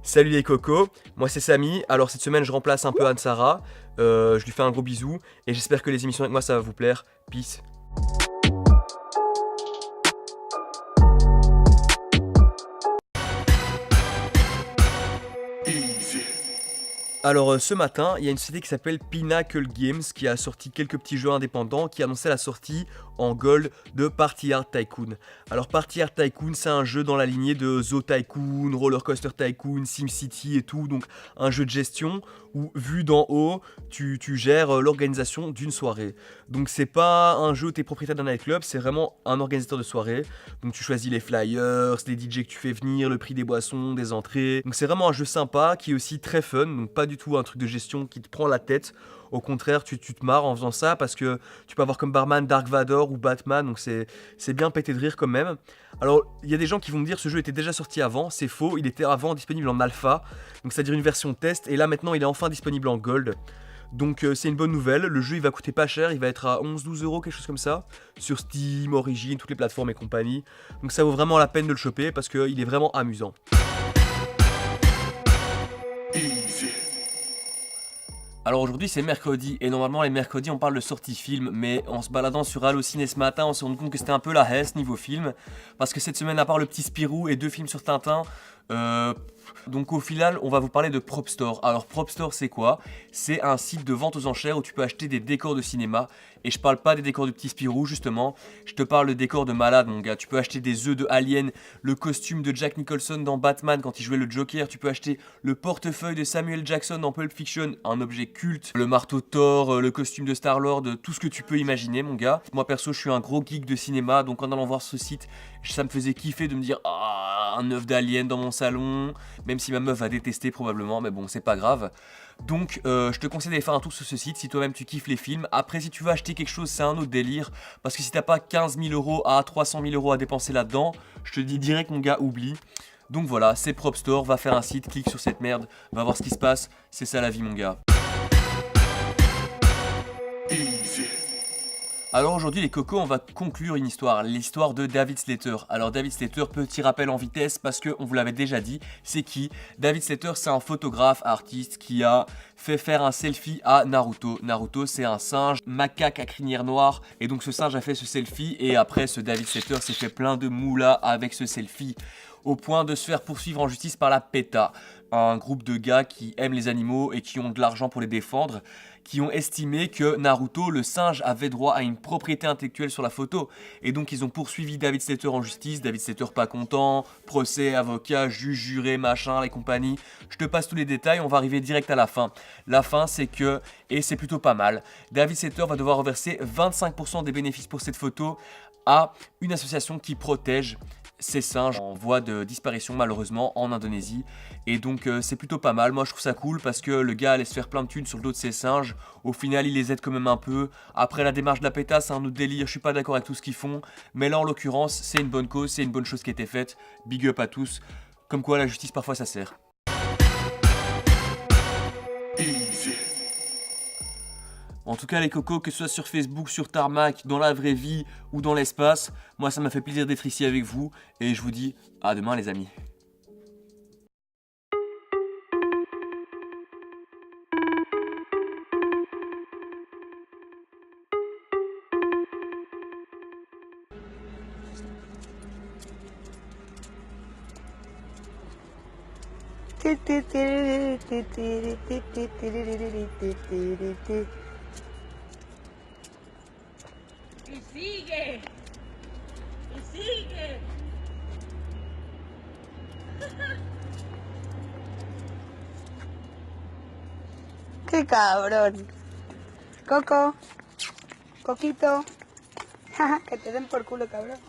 Salut les cocos, moi c'est Samy. Alors cette semaine je remplace un peu Anne-Sara, je lui fais un gros bisou et j'espère que les émissions avec moi ça va vous plaire. Peace. Alors ce matin, il y a une société qui s'appelle Pinnacle Games qui a sorti quelques petits jeux indépendants qui annonçait la sortie en gold de Party Hard Tycoon. Alors Party Hard Tycoon, c'est un jeu dans la lignée de Zoo Tycoon, Roller Coaster Tycoon, SimCity et tout, donc un jeu de gestion où vu d'en haut, tu gères l'organisation d'une soirée. Donc c'est pas un jeu où tu es propriétaire d'un nightclub, c'est vraiment un organisateur de soirée. Donc tu choisis les flyers, les DJ que tu fais venir, le prix des boissons, des entrées. Donc c'est vraiment un jeu sympa qui est aussi très fun, donc pas du tout un truc de gestion qui te prend la tête. Au contraire, tu te marres en faisant ça parce que tu peux avoir comme barman Dark Vador ou Batman, donc c'est bien pété de rire quand même. Alors, il y a des gens qui vont me dire ce jeu était déjà sorti avant, c'est faux, il était avant disponible en alpha, donc c'est-à-dire une version test, et là maintenant il est enfin disponible en gold. Donc c'est une bonne nouvelle, le jeu il va coûter pas cher, il va être à 11-12 euros, quelque chose comme ça, sur Steam, Origin, toutes les plateformes et compagnie. Donc ça vaut vraiment la peine de le choper parce qu'il est vraiment amusant. Alors aujourd'hui c'est mercredi et normalement les mercredis on parle de sortie film, mais en se baladant sur Allociné ce matin on s'est rendu compte que c'était un peu la hesse niveau film, parce que cette semaine à part le petit Spirou et 2 films sur Tintin, donc au final on va vous parler de PropStore. Alors PropStore c'est quoi? C'est un site de vente aux enchères où tu peux acheter des décors de cinéma. Et je parle pas des décors du petit Spirou justement, je te parle de décors de malade mon gars. Tu peux acheter des œufs de Alien, le costume de Jack Nicholson dans Batman quand il jouait le Joker. Tu peux acheter le portefeuille de Samuel Jackson dans Pulp Fiction, un objet culte. Le marteau Thor, le costume de Star-Lord, tout ce que tu peux imaginer mon gars. Moi perso je suis un gros geek de cinéma, donc en allant voir ce site, ça me faisait kiffer de me dire ah, un œuf d'Alien dans mon salon. Même si ma meuf va détester probablement, mais bon c'est pas grave. Donc je te conseille d'aller faire un tour sur ce site si toi-même tu kiffes les films. Après si tu veux acheter quelque chose c'est un autre délire, parce que si t'as pas 15 000 euros à 300 000 euros à dépenser là-dedans, je te dis direct mon gars oublie. Donc voilà, c'est PropStore, va faire un site, clique sur cette merde, va voir ce qui se passe, c'est ça la vie mon gars. Alors aujourd'hui les cocos, on va conclure une histoire, l'histoire de David Slater. Alors David Slater, petit rappel en vitesse parce qu'on vous l'avait déjà dit, c'est qui? David Slater c'est un photographe, artiste qui a fait faire un selfie à Naruto. Naruto c'est un singe macaque à crinière noire et donc ce singe a fait ce selfie et après ce David Slater s'est fait plein de moulas avec ce selfie au point de se faire poursuivre en justice par la PETA, un groupe de gars qui aiment les animaux et qui ont de l'argent pour les défendre, qui ont estimé que Naruto, le singe, avait droit à une propriété intellectuelle sur la photo. Et donc ils ont poursuivi David Slater en justice, David Slater pas content, procès, avocat, juge, juré, machin, les compagnies. Je te passe tous les détails, on va arriver direct à la fin. La fin c'est que, et c'est plutôt pas mal, David Slater va devoir reverser 25% des bénéfices pour cette photo à une association qui protège ces singes en voie de disparition malheureusement en Indonésie. Et donc c'est plutôt pas mal, moi je trouve ça cool parce que le gars allait se faire plein de thunes sur le dos de ces singes. Au final il les aide quand même un peu. Après la démarche de la PETA c'est un autre délire, je suis pas d'accord avec tout ce qu'ils font. Mais là en l'occurrence c'est une bonne cause, c'est une bonne chose qui a été faite. Big up à tous, comme quoi la justice parfois ça sert. En tout cas les cocos, que ce soit sur Facebook, sur Tarmac, dans la vraie vie ou dans l'espace, moi ça m'a fait plaisir d'être ici avec vous et je vous dis à demain les amis. Y sigue. Y sigue. Qué cabrón. Coco. Coquito. Que te den por culo, cabrón.